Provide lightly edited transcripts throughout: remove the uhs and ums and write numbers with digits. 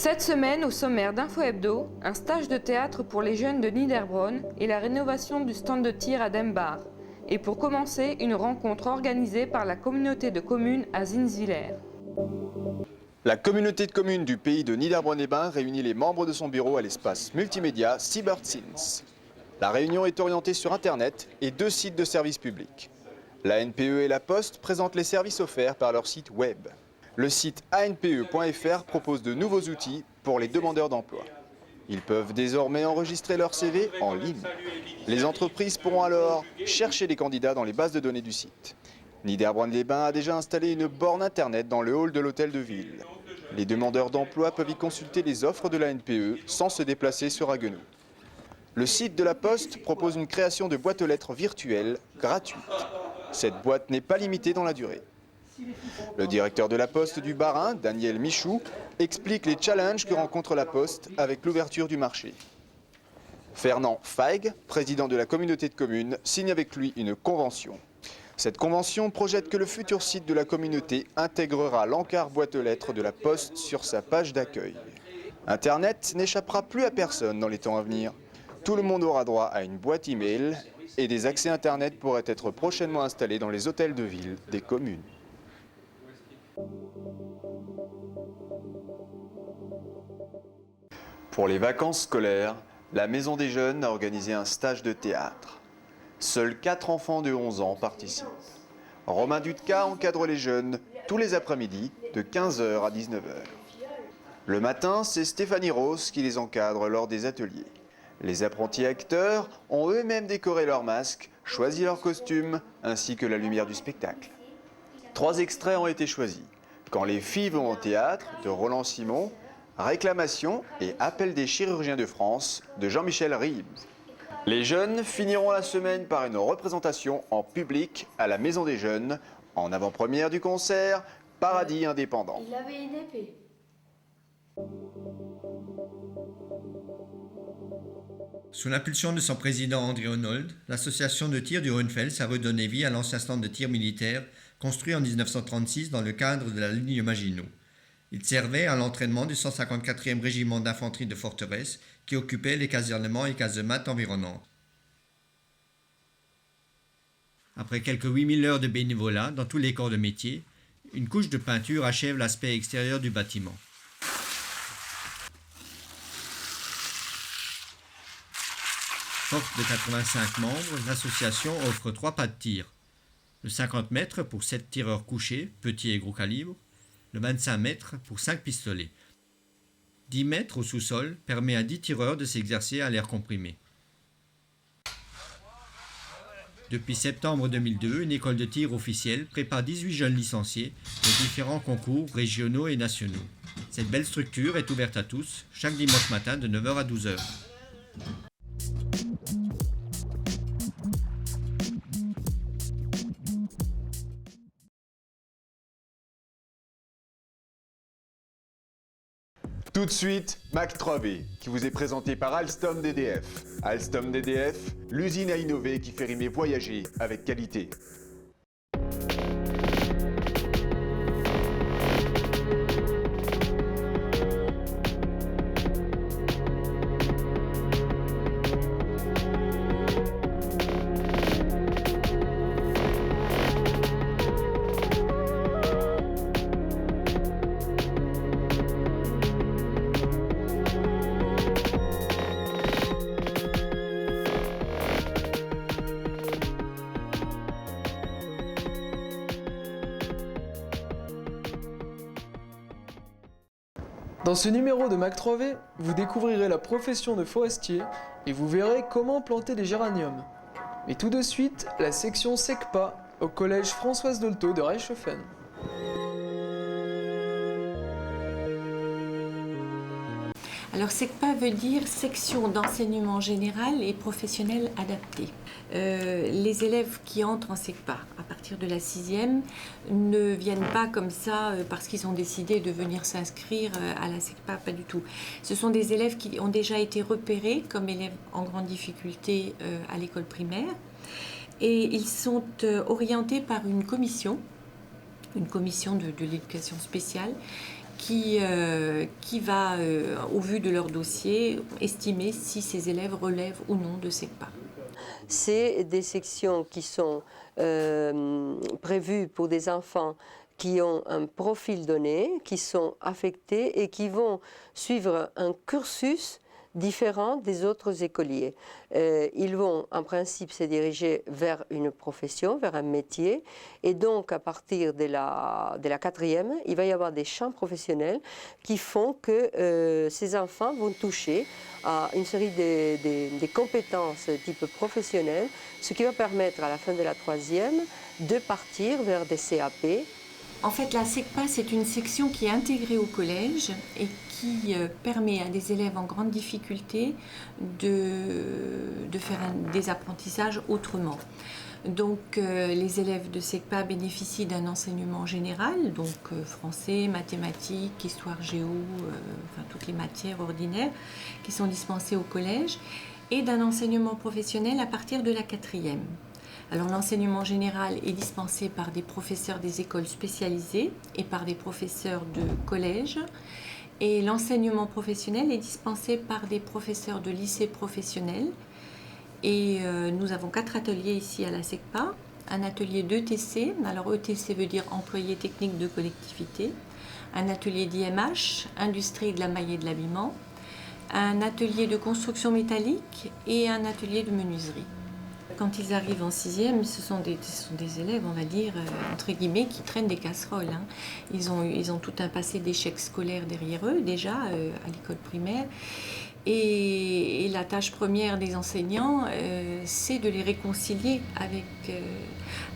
Cette semaine, au sommaire d'Info Hebdo, un stage de théâtre pour les jeunes de Niederbronn et la rénovation du stand de tir à Dembach. Et pour commencer, une rencontre organisée par la communauté de communes à Zinswiller. La communauté de communes du pays de Niederbronn-les-Bains réunit les membres de son bureau à l'espace multimédia Cyberzins. La réunion est orientée sur Internet et 2 sites de services publics. La NPE et la Poste présentent les services offerts par leur site web. Le site anpe.fr propose de nouveaux outils pour les demandeurs d'emploi. Ils peuvent désormais enregistrer leur CV en ligne. Les entreprises pourront alors chercher les candidats dans les bases de données du site. Niederbronn-les-Bains a déjà installé une borne Internet dans le hall de l'hôtel de ville. Les demandeurs d'emploi peuvent y consulter les offres de la NPE sans se déplacer sur Haguenau. Le site de la Poste propose une création de boîte aux lettres virtuelle gratuite. Cette boîte n'est pas limitée dans la durée. Le directeur de la Poste du Bas-Rhin, Daniel Michou, explique les challenges que rencontre la Poste avec l'ouverture du marché. Fernand Feig, président de la communauté de communes, signe avec lui une convention. Cette convention projette que le futur site de la communauté intégrera l'encart boîte aux lettres de la Poste sur sa page d'accueil. Internet n'échappera plus à personne dans les temps à venir. Tout le monde aura droit à une boîte email et des accès Internet pourraient être prochainement installés dans les hôtels de ville des communes. Pour les vacances scolaires, la Maison des Jeunes a organisé un stage de théâtre. Seuls 4 enfants de 11 ans participent. Romain Dutka encadre les jeunes tous les après-midi de 15h à 19h. Le matin, c'est Stéphanie Rose qui les encadre lors des ateliers. Les apprentis acteurs ont eux-mêmes décoré leurs masques, choisi leurs costumes ainsi que la lumière du spectacle. 3 extraits ont été choisis. Quand les filles vont au théâtre de Roland Simon, Réclamation et Appel des chirurgiens de France de Jean-Michel Ribes. Les jeunes finiront la semaine par une représentation en public à la Maison des Jeunes, en avant-première du concert Paradis Indépendant. Il avait une épée. Sous l'impulsion de son président André Honold, l'association de tir du Hohenfels a redonné vie à l'ancien stand de tir militaire construit en 1936 dans le cadre de la ligne Maginot. Il servait à l'entraînement du 154e régiment d'infanterie de forteresse qui occupait les casernements et casemates environnantes. Après quelques 8000 heures de bénévolat dans tous les corps de métier, une couche de peinture achève l'aspect extérieur du bâtiment. Forte de 85 membres, l'association offre 3 pas de tir. Le 50 mètres pour 7 tireurs couchés, petits et gros calibre. Le 25 mètres pour 5 pistolets. 10 mètres au sous-sol permet à 10 tireurs de s'exercer à l'air comprimé. Depuis septembre 2002, une école de tir officielle prépare 18 jeunes licenciés de différents concours régionaux et nationaux. Cette belle structure est ouverte à tous, chaque dimanche matin de 9h à 12h. Tout de suite, Mac 3B, qui vous est présenté par Alstom DDF. Alstom DDF, l'usine à innover qui fait rimer voyager avec qualité. Dans ce numéro de Mac 3V, vous découvrirez la profession de forestier et vous verrez comment planter des géraniums. Mais tout de suite, la section SECPA au collège Françoise Dolto de Reichshofen. Alors SECPA veut dire section d'enseignement général et professionnel adapté. Les élèves qui entrent en SECPA à partir de la 6e ne viennent pas comme ça parce qu'ils ont décidé de venir s'inscrire à la SECPA, pas du tout. Ce sont des élèves qui ont déjà été repérés comme élèves en grande difficulté à l'école primaire et ils sont orientés par une commission de l'éducation spéciale qui va, au vu de leur dossier, estimer si ces élèves relèvent ou non de SECPA. C'est des sections qui sont prévues pour des enfants qui ont un profil donné, qui sont affectés et qui vont suivre un cursus différent des autres écoliers. Ils vont en principe se diriger vers une profession, vers un métier, et donc à partir de la 4e, il va y avoir des champs professionnels qui font que ces enfants vont toucher à une série de compétences type professionnel, ce qui va permettre à la fin de la 3e de partir vers des CAP. En fait, la SECPA, c'est une section qui est intégrée au collège et qui permet à des élèves en grande difficulté de faire des apprentissages autrement. Donc, les élèves de SECPA bénéficient d'un enseignement général, donc français, mathématiques, histoire géo, enfin toutes les matières ordinaires qui sont dispensées au collège, et d'un enseignement professionnel à partir de la 4e. Alors l'enseignement général est dispensé par des professeurs des écoles spécialisées et par des professeurs de collège. Et l'enseignement professionnel est dispensé par des professeurs de lycées professionnels. Et nous avons 4 ateliers ici à la SECPA. Un atelier d'ETC, alors ETC veut dire employé technique de collectivité. Un atelier d'IMH, industrie de la maille et de l'habillement. Un atelier de construction métallique et un atelier de menuiserie. Quand ils arrivent en 6e, ce sont des élèves, on va dire, entre guillemets, qui traînent des casseroles. Hein. Ils ont tout un passé d'échecs scolaires derrière eux, déjà, à l'école primaire. Et la tâche première des enseignants, c'est de les réconcilier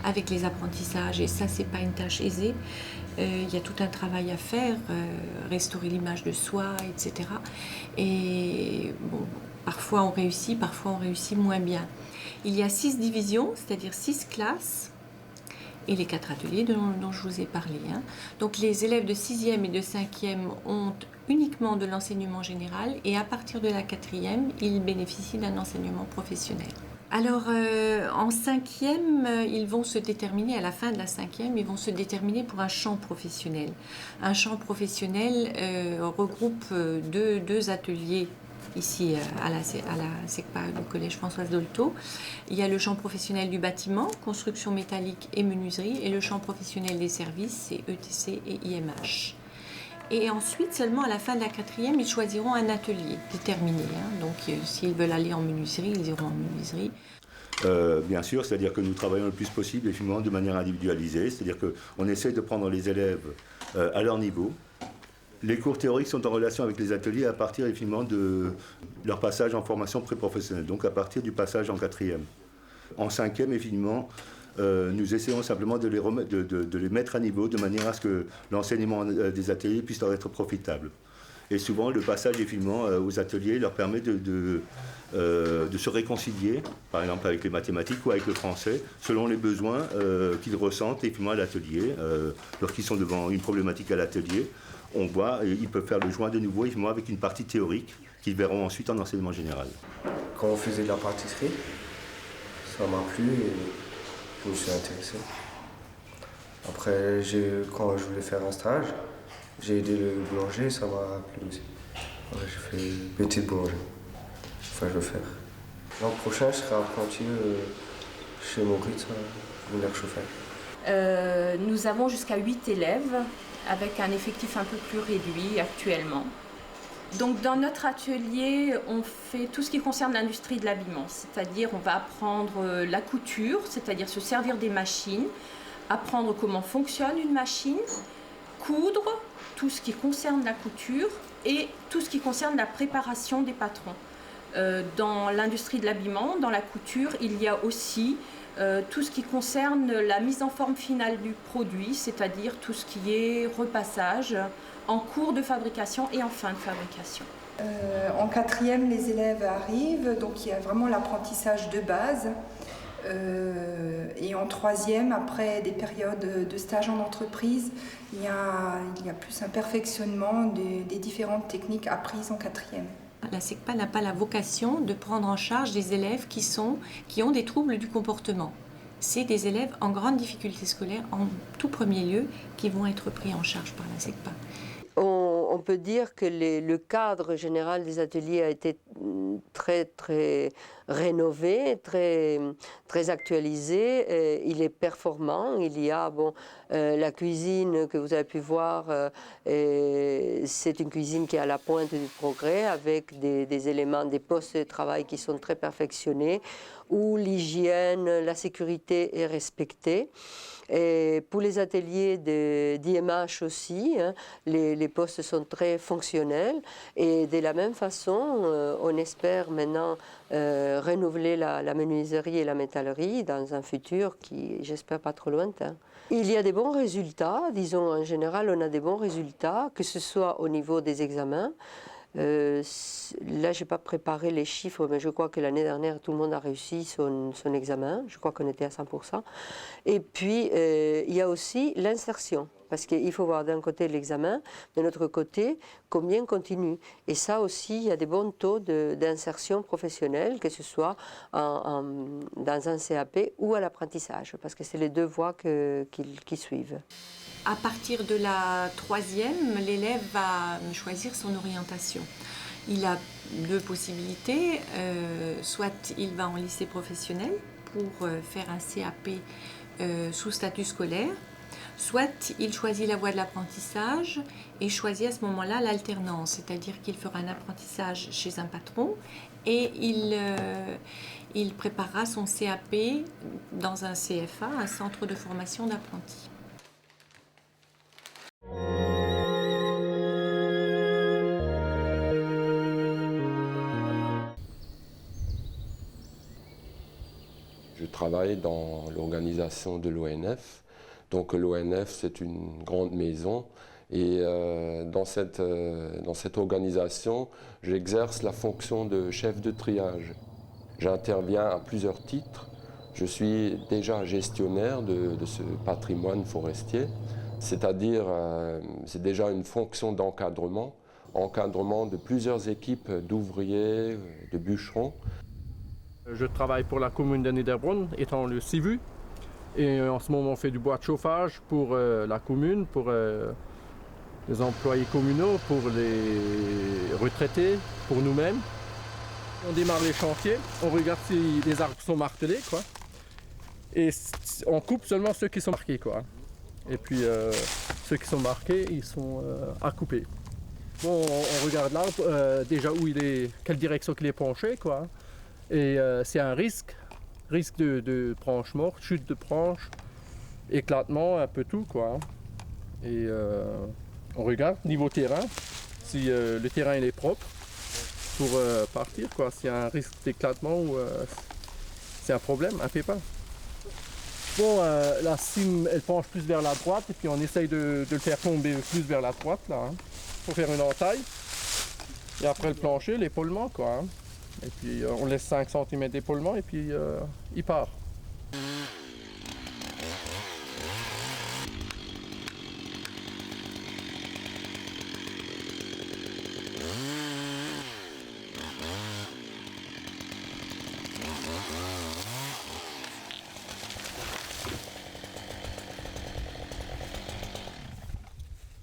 avec les apprentissages. Et ça, c'est pas une tâche aisée. Il y a tout un travail à faire, restaurer l'image de soi, etc. Et bon, parfois on réussit moins bien. Il y a 6 divisions, c'est-à-dire 6 classes, et les 4 ateliers dont je vous ai parlé. Hein. Donc les élèves de 6e et de 5e ont uniquement de l'enseignement général, et à partir de la 4e, ils bénéficient d'un enseignement professionnel. Alors en 5e, ils vont se déterminer, à la fin de la 5e, ils vont se déterminer pour un champ professionnel. Un champ professionnel regroupe deux ateliers. Ici, à la SECPA du Collège Françoise Dolto, il y a le champ professionnel du bâtiment, construction métallique et menuiserie, et le champ professionnel des services, c'est ETC et IMH. Et ensuite, seulement à la fin de la 4e, ils choisiront un atelier déterminé. Hein. Donc, s'ils veulent aller en menuiserie, ils iront en menuiserie. Bien sûr, c'est-à-dire que nous travaillons le plus possible effectivement de manière individualisée, c'est-à-dire qu'on essaie de prendre les élèves à leur niveau. Les cours théoriques sont en relation avec les ateliers à partir effectivement de leur passage en formation pré-professionnelle, donc à partir du passage en 4e. En 5e, effectivement, nous essayons simplement de les mettre à niveau de manière à ce que l'enseignement des ateliers puisse leur être profitable. Et souvent, le passage effectivement aux ateliers leur permet de se réconcilier, par exemple avec les mathématiques ou avec le français, selon les besoins qu'ils ressentent effectivement à l'atelier. Lorsqu'ils sont devant une problématique à l'atelier, on voit, ils peuvent faire le joint de nouveau effectivement avec une partie théorique qu'ils verront ensuite en enseignement général. Quand on faisait de la pâtisserie, ça m'a plu et je me suis intéressé. Après, quand je voulais faire un stage, j'ai aidé le boulanger, ça m'a plu aussi. Ouais, j'ai fait métier de boulanger. Enfin, je veux faire. L'an prochain, je serai apprenti chez Moritz, luminaire chauffeur. Nous avons jusqu'à 8 élèves, avec un effectif un peu plus réduit actuellement. Donc dans notre atelier, on fait tout ce qui concerne l'industrie de l'habillement, c'est-à-dire on va apprendre la couture, c'est-à-dire se servir des machines, apprendre comment fonctionne une machine, coudre, tout ce qui concerne la couture et tout ce qui concerne la préparation des patrons. Dans l'industrie de l'habillement, dans la couture, il y a aussi tout ce qui concerne la mise en forme finale du produit, c'est-à-dire tout ce qui est repassage en cours de fabrication et en fin de fabrication. En 4e, les élèves arrivent, donc il y a vraiment l'apprentissage de base. Et en 3e, après des périodes de stage en entreprise, il y a plus un perfectionnement des différentes techniques apprises en 4e. La SECPA n'a pas la vocation de prendre en charge des élèves qui ont des troubles du comportement. C'est des élèves en grande difficulté scolaire, en tout premier lieu, qui vont être pris en charge par la SECPA. On peut dire que le cadre général des ateliers a été très rénové, très actualisé. Il est performant. Il y a la cuisine que vous avez pu voir. C'est une cuisine qui est à la pointe du progrès avec des éléments, des postes de travail qui sont très perfectionnés, où l'hygiène, la sécurité est respectée. Et pour les ateliers d'IMH aussi, hein, les postes sont très fonctionnels. Et de la même façon, on espère maintenant renouveler la menuiserie et la métallerie dans un futur qui, j'espère, pas trop lointain. Il y a des bons résultats, disons en général, on a des bons résultats, que ce soit au niveau des examens. Là, je n'ai pas préparé les chiffres, mais je crois que l'année dernière, tout le monde a réussi son examen. Je crois qu'on était à 100%. Et puis, il y a aussi l'insertion. Parce qu'il faut voir d'un côté l'examen, de l'autre côté, combien continue. Et ça aussi, il y a des bons taux d'insertion professionnelle, que ce soit dans un CAP ou à l'apprentissage, parce que c'est les deux voies qui suivent. À partir de la 3e, l'élève va choisir son orientation. Il a deux possibilités, soit il va en lycée professionnel pour faire un CAP sous statut scolaire, soit il choisit la voie de l'apprentissage et choisit à ce moment-là l'alternance, c'est-à-dire qu'il fera un apprentissage chez un patron et il préparera son CAP dans un CFA, un centre de formation d'apprentis. Je travaille dans l'organisation de l'ONF. Donc l'ONF, c'est une grande maison et dans cette organisation, j'exerce la fonction de chef de triage. J'interviens à plusieurs titres. Je suis déjà gestionnaire de ce patrimoine forestier, c'est-à-dire c'est déjà une fonction d'encadrement de plusieurs équipes d'ouvriers, de bûcherons. Je travaille pour la commune de Niederbronn, étant le CIVU. Et en ce moment, on fait du bois de chauffage pour la commune, pour les employés communaux, pour les retraités, pour nous-mêmes. On démarre les chantiers, on regarde si les arbres sont martelés, quoi. Et on coupe seulement ceux qui sont marqués, quoi. Et puis ceux qui sont marqués, ils sont à couper. Bon, on regarde l'arbre, déjà où il est, quelle direction qu'il est penché, quoi. Et c'est un risque de branches mortes, chute de branches, éclatement, un peu tout, quoi. Et on regarde niveau terrain, si le terrain il est propre pour partir, quoi. S'il y a un risque d'éclatement ou c'est un problème, un pépin. Bon, la cime, elle penche plus vers la droite et puis on essaye de le faire tomber plus vers la droite, là, hein, pour faire une entaille. Et après le plancher, l'épaulement, quoi. Hein. Et puis on laisse 5 cm d'épaulement et puis il part.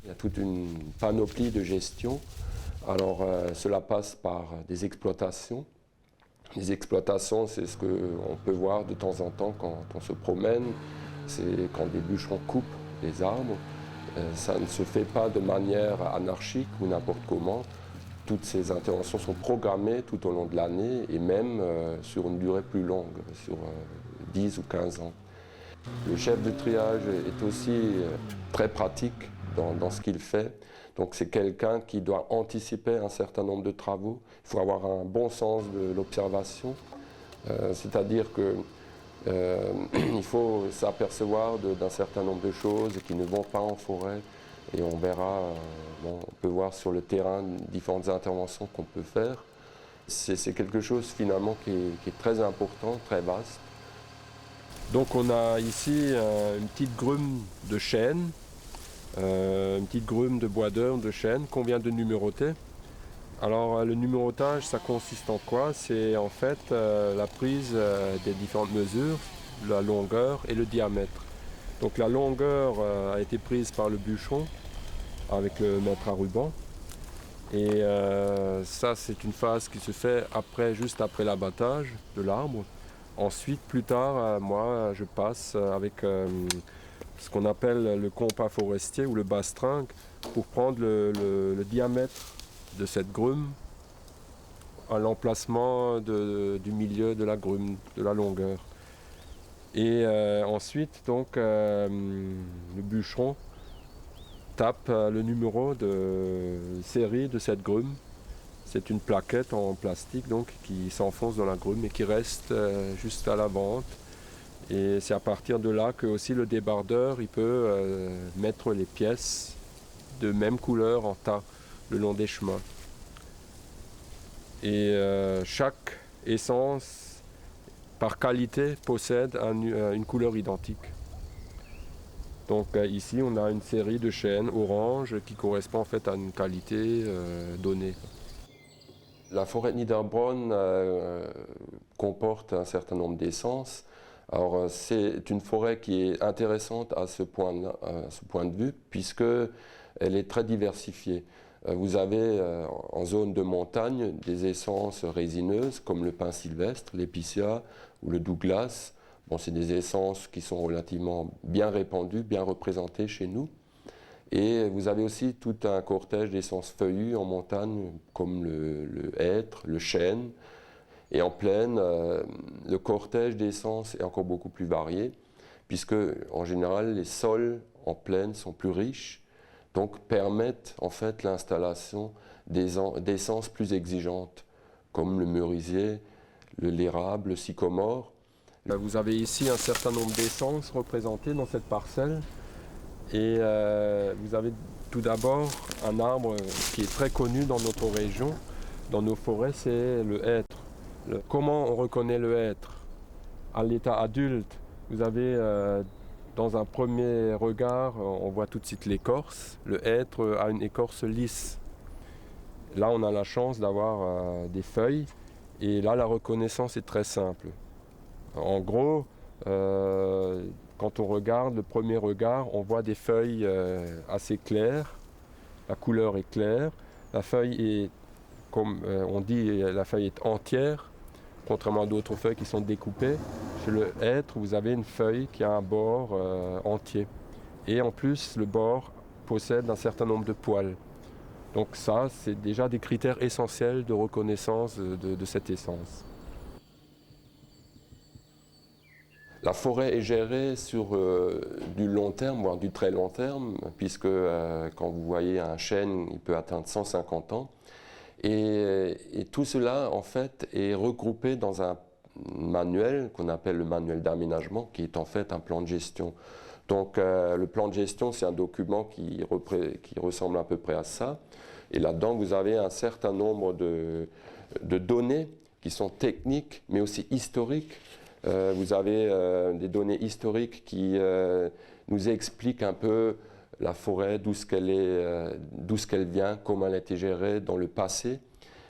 Il y a toute une panoplie de gestion. Alors cela passe par des exploitations. Les exploitations, c'est ce qu'on peut voir de temps en temps quand on se promène. C'est quand des bûcherons coupent les arbres. Ça ne se fait pas de manière anarchique ou n'importe comment. Toutes ces interventions sont programmées tout au long de l'année et même sur une durée plus longue, sur 10 ou 15 ans. Le chef de triage est aussi très pratique dans ce qu'il fait. Donc c'est quelqu'un qui doit anticiper un certain nombre de travaux. Il faut avoir un bon sens de l'observation, c'est-à-dire qu'il faut s'apercevoir d'un certain nombre de choses qui ne vont pas en forêt. Et on verra, on peut voir sur le terrain différentes interventions qu'on peut faire. C'est quelque chose finalement qui est très important, très vaste. Donc on a ici une petite grume de chêne. Une petite grume de bois d'œuvre de chêne qu'on vient de numéroter. Alors le numérotage, ça consiste en quoi? C'est en fait la prise des différentes mesures, la longueur et le diamètre. Donc la longueur a été prise par le bûcheron avec le mètre à ruban. Et ça, c'est une phase qui se fait juste après l'abattage de l'arbre. Ensuite, plus tard, moi, je passe avec ce qu'on appelle le compas forestier ou le bastringue pour prendre le diamètre de cette grume à l'emplacement du milieu de la grume, de la longueur. Et ensuite, donc, le bûcheron tape le numéro de série de cette grume. C'est une plaquette en plastique donc, qui s'enfonce dans la grume et qui reste juste à la vente. Et c'est à partir de là que aussi le débardeur il peut mettre les pièces de même couleur en tas le long des chemins. Et chaque essence, par qualité, possède une couleur identique. Donc ici, on a une série de chênes orange qui correspond en fait à une qualité donnée. La forêt de Niederbronn comporte un certain nombre d'essences. Alors c'est une forêt qui est intéressante à ce point de vue puisqu'elle est très diversifiée. Vous avez en zone de montagne des essences résineuses comme le pin sylvestre, l'épicéa ou le Douglas. Bon, c'est des essences qui sont relativement bien répandues, bien représentées chez nous. Et vous avez aussi tout un cortège d'essences feuillues en montagne, comme le hêtre, le chêne. Et en plaine, le cortège d'essences est encore beaucoup plus varié, puisque en général, les sols en plaine sont plus riches, donc permettent en fait l'installation d'essences plus exigeantes, comme le merisier, l'érable, le sycomore. Vous avez ici un certain nombre d'essences représentées dans cette parcelle. Et vous avez tout d'abord un arbre qui est très connu dans notre région, dans nos forêts, c'est le hêtre. Comment on reconnaît le hêtre? À l'état adulte, vous avez dans un premier regard, on voit tout de suite l'écorce. Le hêtre a une écorce lisse. Là, on a la chance d'avoir des feuilles et là, la reconnaissance est très simple. En gros, quand on regarde, le premier regard, on voit des feuilles assez claires, la couleur est claire, la feuille est, comme on dit, la feuille est entière, contrairement à d'autres feuilles qui sont découpées. Chez le hêtre, vous avez une feuille qui a un bord entier. Et en plus, le bord possède un certain nombre de poils. Donc ça, c'est déjà des critères essentiels de reconnaissance de cette essence. La forêt est gérée sur du long terme, voire du très long terme, puisque quand vous voyez un chêne, il peut atteindre 150 ans. Et tout cela, en fait, est regroupé dans un manuel qu'on appelle le manuel d'aménagement, qui est en fait un plan de gestion. Donc le plan de gestion, c'est un document qui ressemble à peu près à ça. Et là-dedans, vous avez un certain nombre de données qui sont techniques, mais aussi historiques. Vous avez des données historiques qui nous expliquent un peu la forêt, d'où qu'elle vient, comment elle a été gérée dans le passé.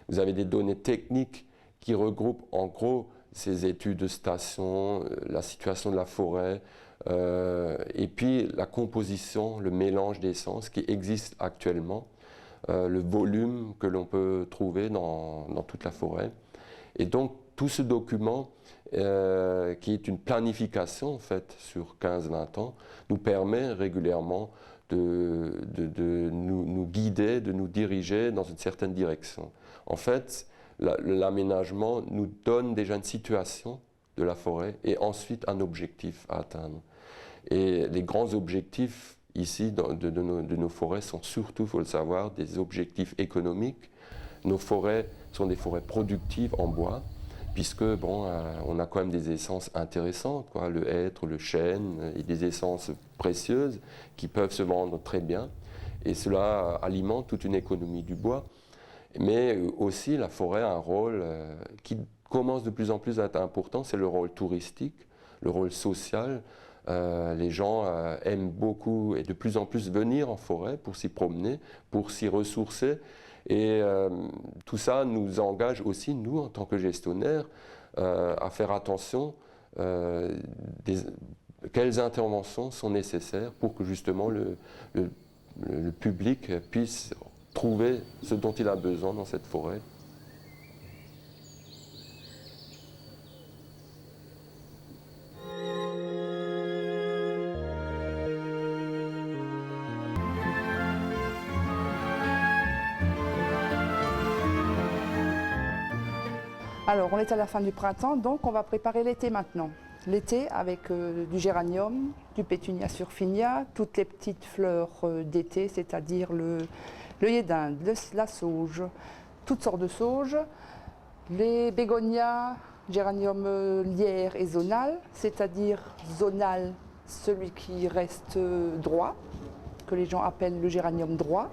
Vous avez des données techniques qui regroupent en gros ces études de station, la situation de la forêt, et puis la composition, le mélange d'essences qui existe actuellement, le volume que l'on peut trouver dans toute la forêt. Et donc tout ce document, qui est une planification en fait sur 15-20 ans, nous permet régulièrement de nous guider, de nous diriger dans une certaine direction. En fait, l'aménagement nous donne déjà une situation de la forêt et ensuite un objectif à atteindre. Et les grands objectifs ici de nos forêts sont surtout, il faut le savoir, des objectifs économiques. Nos forêts sont des forêts productives en bois, puisque bon, on a quand même des essences intéressantes, quoi, le hêtre, le chêne, et des essences précieuses qui peuvent se vendre très bien. Et cela alimente toute une économie du bois. Mais aussi, la forêt a un rôle qui commence de plus en plus à être important, c'est le rôle touristique, le rôle social. Les gens aiment beaucoup et de plus en plus venir en forêt pour s'y promener, pour s'y ressourcer. Et tout ça nous engage aussi, nous, en tant que gestionnaires, à faire attention quelles interventions sont nécessaires pour que justement le public puisse trouver ce dont il a besoin dans cette forêt. Alors, on est à la fin du printemps, donc on va préparer l'été maintenant. L'été avec du géranium, du pétunia surfinia, toutes les petites fleurs d'été, c'est-à-dire l'œillet d'Inde, la sauge, toutes sortes de sauges, les bégonias, géranium lierre et zonal, c'est-à-dire zonal, celui qui reste droit, que les gens appellent le géranium droit.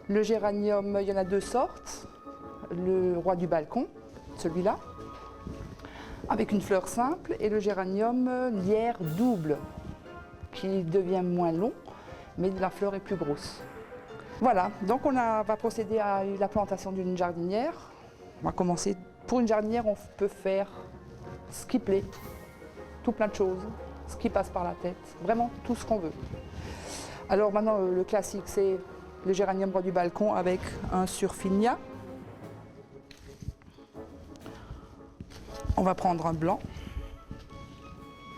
Le géranium, il y en a deux sortes, le roi du balcon, celui-là, avec une fleur simple, et le géranium lierre double, qui devient moins long, mais la fleur est plus grosse. Voilà, donc on va procéder à la plantation d'une jardinière. On va commencer, pour une jardinière, on peut faire ce qui plaît, tout plein de choses, ce qui passe par la tête, vraiment tout ce qu'on veut. Alors maintenant, le classique, c'est le géranium roi du balcon avec un surfinia. On va prendre un blanc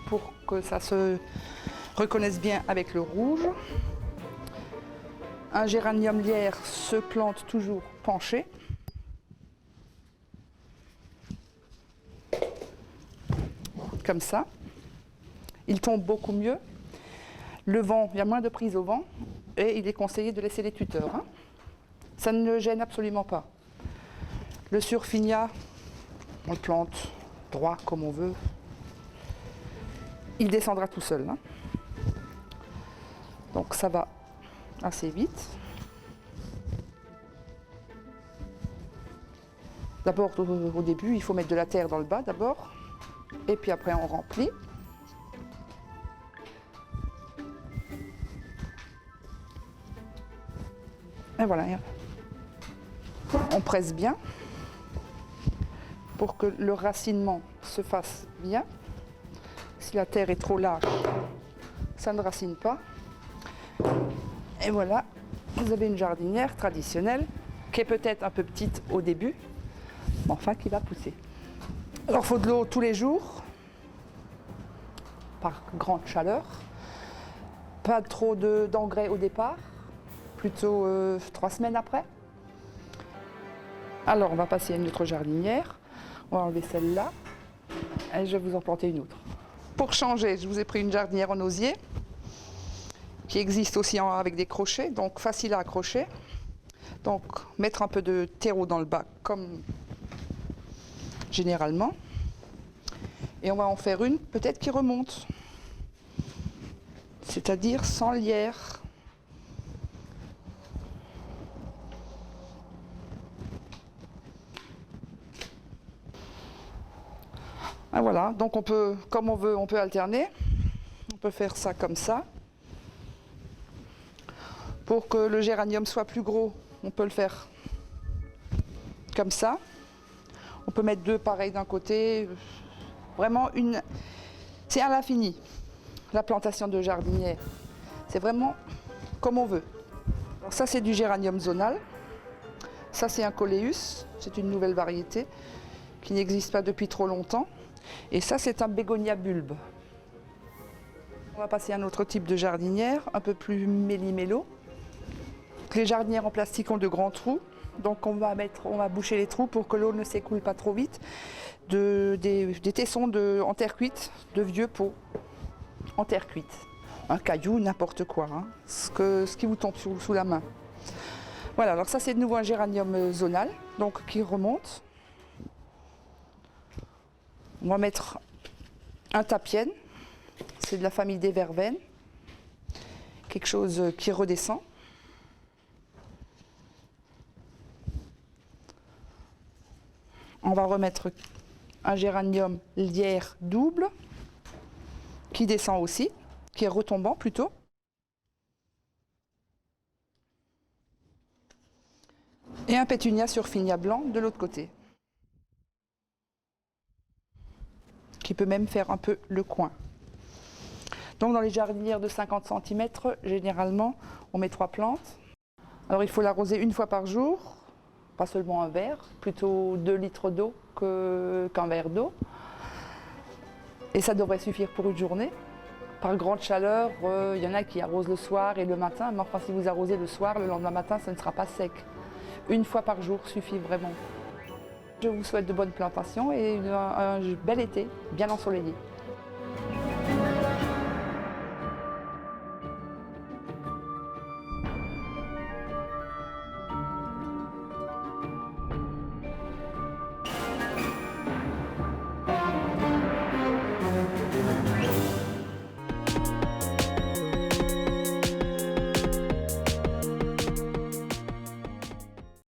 pour que ça se reconnaisse bien avec le rouge. Un géranium lierre se plante toujours penché. Comme ça. Il tombe beaucoup mieux. Le vent, il y a moins de prise au vent et il est conseillé de laisser les tuteurs. Hein. Ça ne le gêne absolument pas. Le surfinia, on le plante droit comme on veut. Il descendra tout seul. Hein. Donc ça va assez vite. D'abord au début, il faut mettre de la terre dans le bas d'abord. Et puis après on remplit. Et voilà. On presse bien pour que le racinement se fasse bien. Si la terre est trop large, ça ne racine pas. Et voilà, vous avez une jardinière traditionnelle qui est peut-être un peu petite au début, mais enfin qui va pousser. Alors il faut de l'eau tous les jours, par grande chaleur. Pas trop d'engrais au départ, plutôt 3 semaines après. Alors on va passer à une autre jardinière. On va enlever celle-là et je vais vous en planter une autre. Pour changer, je vous ai pris une jardinière en osier qui existe aussi avec des crochets, donc facile à accrocher. Donc mettre un peu de terreau dans le bas comme généralement. Et on va en faire une peut-être qui remonte, c'est-à-dire sans lierre. Ah, voilà, donc on peut, comme on veut, on peut alterner. On peut faire ça comme ça. Pour que le géranium soit plus gros, on peut le faire comme ça. On peut mettre 2 pareils d'un côté. Vraiment, c'est à l'infini, la plantation de jardinière. C'est vraiment comme on veut. Alors ça, c'est du géranium zonal. Ça, c'est un coléus. C'est une nouvelle variété qui n'existe pas depuis trop longtemps. Et ça, c'est un bégonia bulbe. On va passer à un autre type de jardinière, un peu plus méli-mélo. Les jardinières en plastique ont de grands trous, donc on va boucher les trous pour que l'eau ne s'écoule pas trop vite. Des tessons en terre cuite, de vieux pots en terre cuite. Un caillou, n'importe quoi, hein, ce qui vous tombe sous la main. Voilà, alors ça c'est de nouveau un géranium zonal, donc qui remonte. On va mettre un tapienne, c'est de la famille des verveines, quelque chose qui redescend. On va remettre un géranium lierre double, qui descend aussi, qui est retombant plutôt. Et un pétunia surfinia blanc de l'autre côté, qui peut même faire un peu le coin. Donc dans les jardinières de 50 cm, généralement, on met 3 plantes. Alors il faut l'arroser une fois par jour, pas seulement un verre, plutôt 2 litres d'eau qu'un verre d'eau. Et ça devrait suffire pour une journée. Par grande chaleur, il y en a qui arrosent le soir et le matin, mais enfin si vous arrosez le soir, le lendemain matin, ça ne sera pas sec. Une fois par jour suffit vraiment. Je vous souhaite de bonnes plantations et un bel été, bien ensoleillé.